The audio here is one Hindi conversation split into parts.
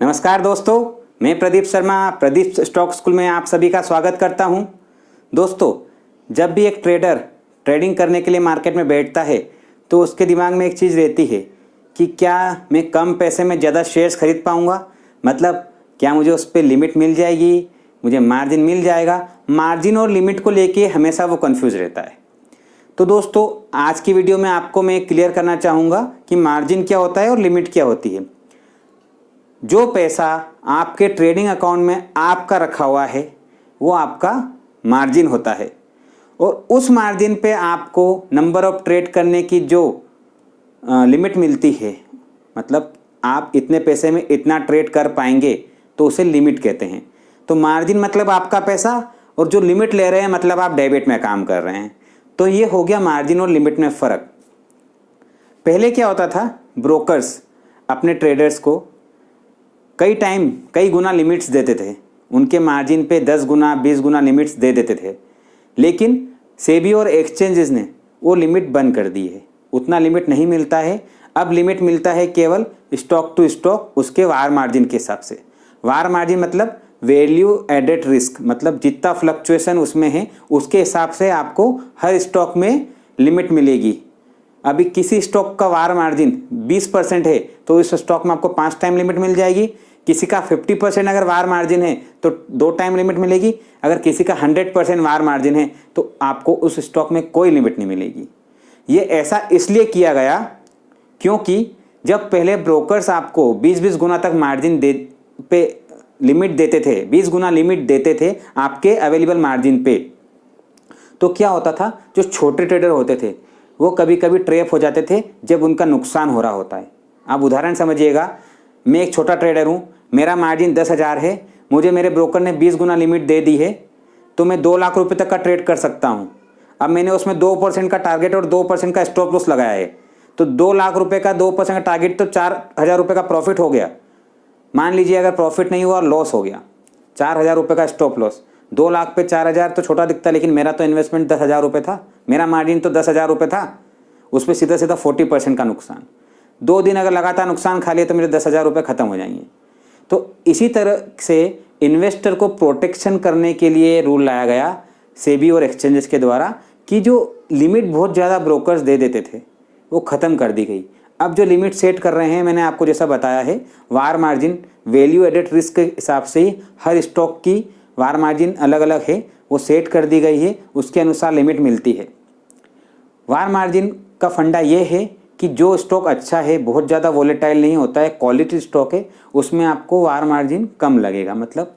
नमस्कार दोस्तों, मैं प्रदीप शर्मा प्रदीप स्टॉक स्कूल में आप सभी का स्वागत करता हूं। दोस्तों, जब भी एक ट्रेडर ट्रेडिंग करने के लिए मार्केट में बैठता है तो उसके दिमाग में एक चीज़ रहती है कि क्या मैं कम पैसे में ज़्यादा शेयर्स खरीद पाऊंगा, मतलब क्या मुझे उस पर लिमिट मिल जाएगी, मुझे मार्जिन मिल जाएगा। मार्जिन और लिमिट को लेके हमेशा वो कंफ्यूज रहता है। तो दोस्तों, आज की वीडियो में आपको मैं क्लियर करना चाहूँगा कि मार्जिन क्या होता है और लिमिट क्या होती है। जो पैसा आपके ट्रेडिंग अकाउंट में आपका रखा हुआ है वो आपका मार्जिन होता है, और उस मार्जिन पे आपको नंबर ऑफ ट्रेड करने की जो लिमिट मिलती है, मतलब आप इतने पैसे में इतना ट्रेड कर पाएंगे, तो उसे लिमिट कहते हैं। तो मार्जिन मतलब आपका पैसा, और जो लिमिट ले रहे हैं मतलब आप डेबिट में काम कर रहे हैं। तो ये हो गया मार्जिन और लिमिट में फ़र्क। पहले क्या होता था, ब्रोकर्स अपने ट्रेडर्स को कई गुना लिमिट्स देते थे, उनके मार्जिन पे 10 गुना 20 गुना लिमिट्स दे देते थे। लेकिन सेबी और एक्सचेंजेस ने वो लिमिट बंद कर दी है, उतना लिमिट नहीं मिलता है। अब लिमिट मिलता है केवल स्टॉक टू स्टॉक, उसके वार मार्जिन के हिसाब से। वार मार्जिन मतलब वैल्यू एडेड रिस्क, मतलब जितना फ्लक्चुएशन उसमें है उसके हिसाब से आपको हर स्टॉक में लिमिट मिलेगी। अभी किसी स्टॉक का वार मार्जिन 20% है तो इस स्टॉक में आपको 5 टाइम लिमिट मिल जाएगी। किसी का 50% अगर वार मार्जिन है तो 2 टाइम लिमिट मिलेगी। अगर किसी का 100% वार मार्जिन है तो आपको उस स्टॉक में कोई लिमिट नहीं मिलेगी। ये ऐसा इसलिए किया गया क्योंकि जब पहले ब्रोकर्स आपको 20-20 गुना तक मार्जिन पे लिमिट देते थे, 20 गुना लिमिट देते थे आपके अवेलेबल मार्जिन पे, तो क्या होता था, जो छोटे ट्रेडर होते थे वो कभी कभी ट्रैप हो जाते थे जब उनका नुकसान हो रहा होता है। आप उदाहरण समझिएगा, मैं एक छोटा ट्रेडर हूँ, मेरा मार्जिन 10,000 है, मुझे मेरे ब्रोकर ने 20 गुना लिमिट दे दी है, तो मैं 2 लाख रुपए तक का ट्रेड कर सकता हूँ। अब मैंने उसमें 2% का टारगेट और 2% का स्टॉप लॉस लगाया है, तो 2 लाख रुपए का 2% का टारगेट तो 4,000 रुपये का प्रॉफिट हो गया। मान लीजिए अगर प्रॉफिट नहीं हुआ और लॉस हो गया, 4,000 रुपये का स्टॉप लॉस, 2 लाख पे 4,000 तो छोटा दिखता है, लेकिन मेरा तो इन्वेस्टमेंट 10,000 रुपये था, मेरा मार्जिन तो 10,000 रुपये था, उस पर सीधा सीधा 40% का नुकसान। 2 दिन अगर लगातार नुकसान खा लिया तो मेरे 10,000 रुपये खत्म हो जाएंगे। तो इसी तरह से इन्वेस्टर को प्रोटेक्शन करने के लिए रूल लाया गया सेबी और एक्सचेंजेस के द्वारा कि जो लिमिट बहुत ज़्यादा ब्रोकर्स दे देते थे वो ख़त्म कर दी गई। अब जो लिमिट सेट कर रहे हैं, मैंने आपको जैसा बताया है, वार मार्जिन वैल्यू एडेड रिस्क के हिसाब से ही हर स्टॉक की वार मार्जिन अलग अलग है, वो सेट कर दी गई है, उसके अनुसार लिमिट मिलती है। वार मार्जिन का फंडा ये है कि जो स्टॉक अच्छा है, बहुत ज़्यादा वोलेटाइल नहीं होता है, क्वालिटी स्टॉक है, उसमें आपको वार मार्जिन कम लगेगा। मतलब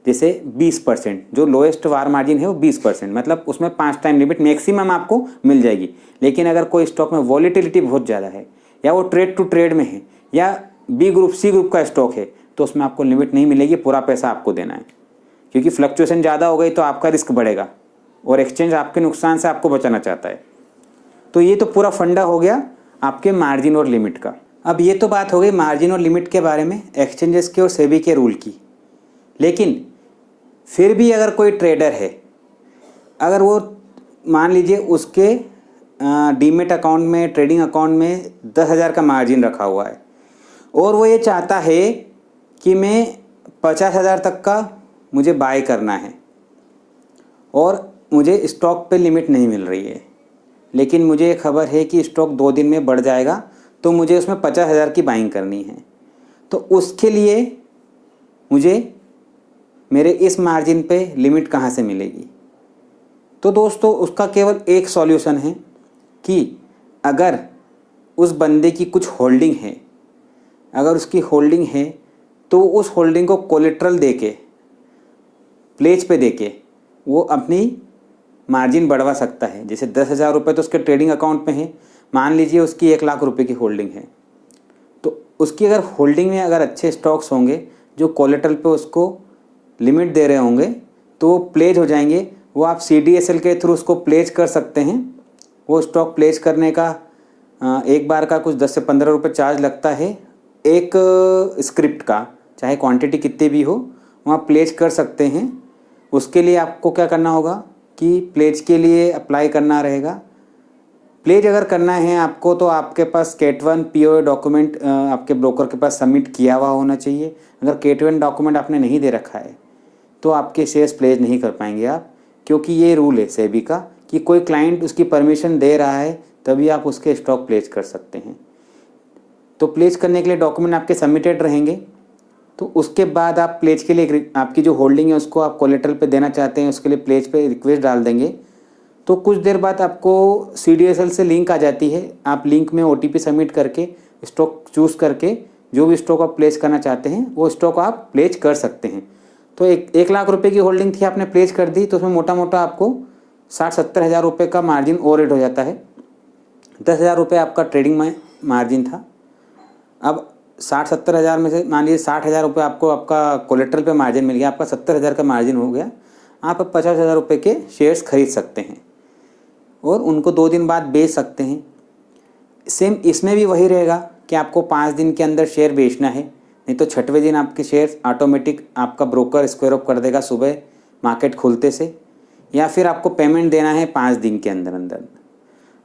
जैसे 20%, जो लोएस्ट वार मार्जिन है वो 20%, मतलब उसमें 5 टाइम लिमिट मैक्सिमम आपको मिल जाएगी। लेकिन अगर कोई स्टॉक में वॉलीटिलिटी बहुत ज़्यादा है, या वो ट्रेड टू ट्रेड में है, या बी ग्रुप सी ग्रुप का स्टॉक है, तो उसमें आपको लिमिट नहीं मिलेगी, पूरा पैसा आपको देना है। क्योंकि फ्लक्चुएशन ज़्यादा हो गई तो आपका रिस्क बढ़ेगा और एक्सचेंज आपके नुकसान से आपको बचाना चाहता है। तो ये तो पूरा फंडा हो गया आपके मार्जिन और लिमिट का। अब ये तो बात हो गई मार्जिन और लिमिट के बारे में, एक्सचेंजेस के और सेबी के रूल की। लेकिन फिर भी अगर कोई ट्रेडर है, अगर वो मान लीजिए उसके डीमेट अकाउंट में, ट्रेडिंग अकाउंट में 10,000 का मार्जिन रखा हुआ है, और वो ये चाहता है कि मैं 50,000 तक का मुझे बाय करना है और मुझे स्टॉक पे लिमिट नहीं मिल रही है, लेकिन मुझे खबर है कि स्टॉक 2 दिन में बढ़ जाएगा, तो मुझे उसमें 50,000 की बाइंग करनी है। तो उसके लिए मुझे मेरे इस मार्जिन पे लिमिट कहाँ से मिलेगी? तो दोस्तों, उसका केवल एक सॉल्यूशन है कि अगर उस बंदे की कुछ होल्डिंग है, अगर उसकी होल्डिंग है तो उस होल्डिंग को कोलेट्रल देके, प्लेज पे देके वो अपनी मार्जिन बढ़वा सकता है। जैसे 10,000 रुपये तो उसके ट्रेडिंग अकाउंट में है, मान लीजिए उसकी 1 लाख रुपए की होल्डिंग है, तो उसकी अगर होल्डिंग में अगर अच्छे स्टॉक्स होंगे जो कोलेट्रल पे उसको लिमिट दे रहे होंगे, तो वो प्लेज हो जाएंगे। वो आप CDSL के थ्रू उसको प्लेज कर सकते हैं। वो स्टॉक प्लेज करने का एक बार का कुछ 10 से 15 रुपये चार्ज लगता है, एक स्क्रिप्ट का, चाहे क्वांटिटी कितनी भी हो, वहाँ प्लेज कर सकते हैं। उसके लिए आपको क्या करना होगा कि प्लेज के लिए अप्लाई करना रहेगा प्लेज अगर करना है आपको तो आपके पास केट-1 पीओए डॉक्यूमेंट आपके ब्रोकर के पास सबमिट किया हुआ होना चाहिए। अगर केट-1 डॉक्यूमेंट आपने नहीं दे रखा है तो आपके शेयर्स प्लेज नहीं कर पाएंगे आप, क्योंकि ये रूल है सेबी का कि कोई क्लाइंट उसकी परमिशन दे रहा है तभी आप उसके स्टॉक प्लेज कर सकते हैं। तो प्लेज करने के लिए डॉक्यूमेंट आपके सबमिटेड रहेंगे। तो उसके बाद आप प्लेज के लिए आपकी जो होल्डिंग है उसको आप कोलेटरल पे देना चाहते हैं, उसके लिए प्लेज पे रिक्वेस्ट डाल देंगे। तो कुछ देर बाद आपको CDSL से लिंक आ जाती है। आप लिंक में OTP सबमिट करके स्टॉक चूज़ करके जो भी स्टॉक आप प्लेस करना चाहते हैं वो स्टॉक आप प्लेज कर सकते हैं। तो 1 लाख रुपए की होल्डिंग थी, आपने प्लेज कर दी तो उसमें मोटा मोटा आपको 60-70 हज़ार रुपये का मार्जिन ओवर हेड हो जाता है। 10,000 रुपये आपका ट्रेडिंग में मार्जिन था। अब 60-70 हज़ार में से मान लीजिए 60,000 रुपये आपको आपका कोलेट्रल पे मार्जिन मिल गया, आपका 70,000 का मार्जिन हो गया। आप 50,000 रुपये के शेयर्स खरीद सकते हैं और उनको 2 दिन बाद बेच सकते हैं। सेम इसमें भी वही रहेगा कि आपको 5 दिन के अंदर शेयर बेचना है, नहीं तो 6वें दिन आपके शेयर्स ऑटोमेटिक आपका ब्रोकर स्क्वायर अप कर देगा सुबह मार्केट खुलते से, या फिर आपको पेमेंट देना है 5 दिन के अंदर अंदर।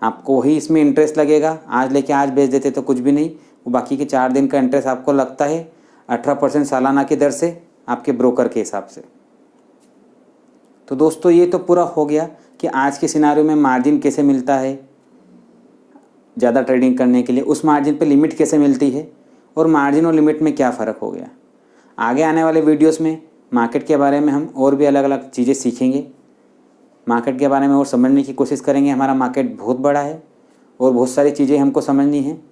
आपको वही इसमें इंटरेस्ट लगेगा, आज लेके आज बेच देते तो कुछ भी नहीं, वो बाकी के 4 दिन का इंटरेस्ट आपको लगता है 18% सालाना की दर से आपके ब्रोकर के हिसाब से। तो दोस्तों ये तो पूरा हो गया कि आज के सिनारियो में मार्जिन कैसे मिलता है ज़्यादा ट्रेडिंग करने के लिए, उस मार्जिन पे लिमिट कैसे मिलती है और मार्जिन और लिमिट में क्या फ़र्क हो गया। आगे आने वाले वीडियोस में मार्केट के बारे में हम और भी अलग अलग चीज़ें सीखेंगे, मार्केट के बारे में और समझने की कोशिश करेंगे। हमारा मार्केट बहुत बड़ा है और बहुत सारी चीज़ें हमको समझनी हैं।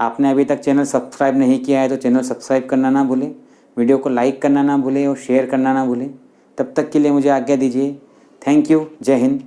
आपने अभी तक चैनल सब्सक्राइब नहीं किया है तो चैनल सब्सक्राइब करना ना भूलें, वीडियो को लाइक करना ना भूलें और शेयर करना ना भूलें। तब तक के लिए मुझे आज्ञा दीजिए। Thank you. जय हिंद।